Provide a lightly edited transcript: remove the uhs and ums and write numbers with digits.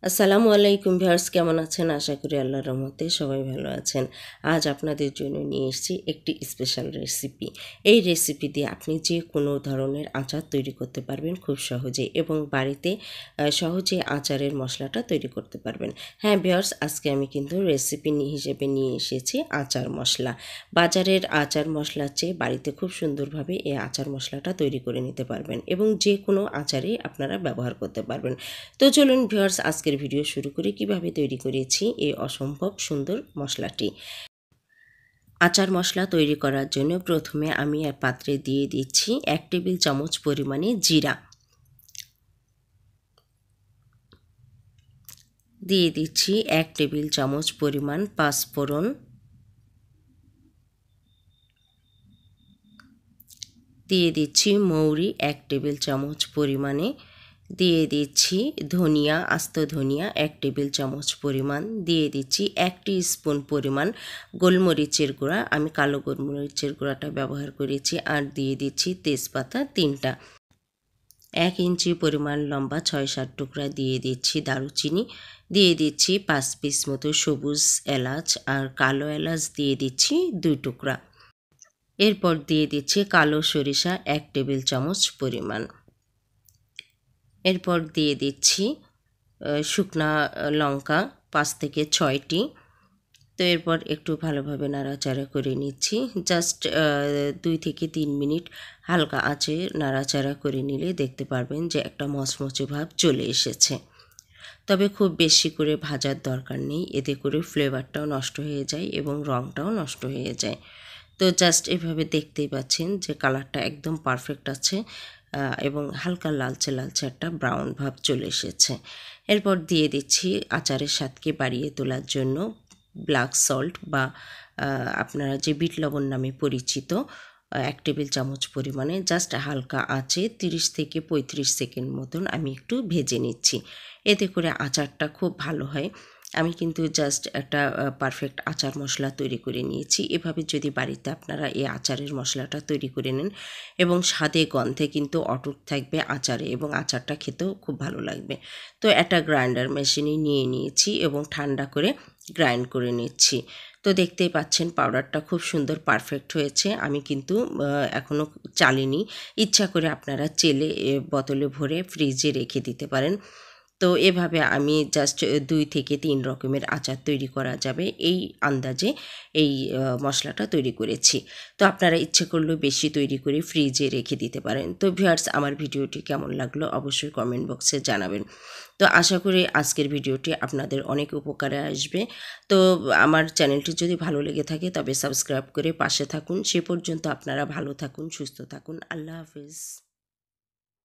আসসালামু আলাইকুম ভিউয়ার্স, কেমন আছেন? আশা করি আল্লাহর রহমতে সবাই ভালো আছেন। আজ আপনাদের জন্য নিয়ে এসেছি একটি স্পেশাল রেসিপি। এই রেসিপি দিয়ে আপনি যে কোনো ধরনের আচার তৈরি করতে পারবেন খুব সহজে, এবং বাড়িতে সহজে আচারের মশলাটা তৈরি করতে পারবেন। হ্যাঁ ভিউয়ার্স, আজকে আমি কিন্তু রেসিপি হিসেবে নিয়ে এসেছি আচার মশলা। বাজারের আচার মশলার চেয়ে বাড়িতে খুব সুন্দরভাবে এই আচার মশলাটা তৈরি করে নিতে পারবেন, এবং যে কোনো আচারে আপনারা ব্যবহার করতে পারবেন। তো চলুন ভিউয়ার্স, আজকের ভিডিও শুরু করি কিভাবে তৈরি করেছি এই অসম্ভব সুন্দর মশলাটি। আচার মশলা তৈরি করার জন্য প্রথমে আমি এক পাত্রে দিয়ে দিচ্ছি 1 টেবিল চামচ পরিমাণে জিরা, দিয়ে দিচ্ছি 1 টেবিল চামচ পরিমাণ পাঁচফোড়ন, দিয়ে দিচ্ছি মৌরি 1 টেবিল চামচ পরিমাণে, দিয়ে দিচ্ছি ধনিয়া, আস্ত ধনিয়া 1 টেবিল চামচ পরিমাণ, দিয়ে দিচ্ছি 1 টিস্পুন পরিমাণ গোলমরিচের গুঁড়া, আমি কালো গোলমরিচের গুঁড়াটা ব্যবহার করেছি, আর দিয়ে দিচ্ছি তেজপাতা 3টা, 1 ইঞ্চি পরিমাণ লম্বা 6-7 টুকরা দিয়ে দিচ্ছি দারুচিনি, দিয়ে দিচ্ছি 5 পিস মতো সবুজ এলাচ, আর কালো এলাচ দিয়ে দিচ্ছি 2 টুকরা। এরপর দিয়ে দিচ্ছি কালো সরিষা 1 টেবিল চামচ পরিমাণ। এরপর দিয়ে দিচ্ছি শুকনা লঙ্কা 5 থেকে 6টি। তো এরপর একটু ভালোভাবে নাড়াচাড়া করে নিচ্ছি। জাস্ট 2 থেকে 3 মিনিট হালকা আঁচে নাড়াচাড়া করে নিলে দেখতে পারবেন যে একটা মচমচে ভাব চলে এসেছে। তবে খুব বেশি করে ভাজার দরকার নেই, এতে করে ফ্লেভারটাও নষ্ট হয়ে যায় এবং রঙটাও নষ্ট হয়ে যায়। তো জাস্ট এভাবে দেখতেই পাচ্ছেন যে কালারটা একদম পারফেক্ট আছে, এবং হালকা লালচে লালচে একটা ব্রাউন ভাব চলে এসেছে। এরপর দিয়ে দিচ্ছি আচারের স্বাদকে বাড়িয়ে তোলার জন্য ব্ল্যাক সল্ট, বা আপনারা যে বিট লবণ নামে পরিচিত, 1 টেবিল চামচ পরিমাণে। জাস্ট হালকা আঁচে 30 থেকে 35 সেকেন্ড মতন আমি একটু ভেজে নিচ্ছি, এতে করে আচারটা খুব ভালো হয়। আমি কিন্তু জাস্ট একটা পারফেক্ট আচার মশলা তৈরি করে নিয়েছি। এভাবে যদি বাড়িতে আপনারা এই আচারের মশলাটা তৈরি করে নেন, এবং স্বাদে গন্ধে কিন্তু অটুট থাকবে আচারে, এবং আচারটা খেতেও খুব ভালো লাগবে। তো একটা গ্রাইন্ডার মেশিনে নিয়ে নিয়েছি এবং ঠান্ডা করে গ্রাইন্ড করে নিচ্ছি। তো দেখতেই পাচ্ছেন পাউডারটা খুব সুন্দর পারফেক্ট হয়েছে। আমি কিন্তু এখনও চালিনি। ইচ্ছা করে আপনারা চেলে বোতলে ভরে ফ্রিজে রেখে দিতে পারেন। তো এভাবে আমি জাস্ট 2 থেকে 3 রকমের আচার তৈরি করা যাবে এই আন্দাজে এই মশলাটা তৈরি করেছি। তো আপনারা ইচ্ছে করলেও বেশি তৈরি করে ফ্রিজে রেখে দিতে পারেন। তো ভিউয়ার্স, আমার ভিডিওটি কেমন লাগলো অবশ্যই কমেন্ট বক্সে জানাবেন। তো আশা করি আজকের ভিডিওটি আপনাদের অনেক উপকারে আসবে। তো আমার চ্যানেলটি যদি ভালো লেগে থাকে তবে সাবস্ক্রাইব করে পাশে থাকুন। সে পর্যন্ত আপনারা ভালো থাকুন, সুস্থ থাকুন। আল্লাহ হাফেজ।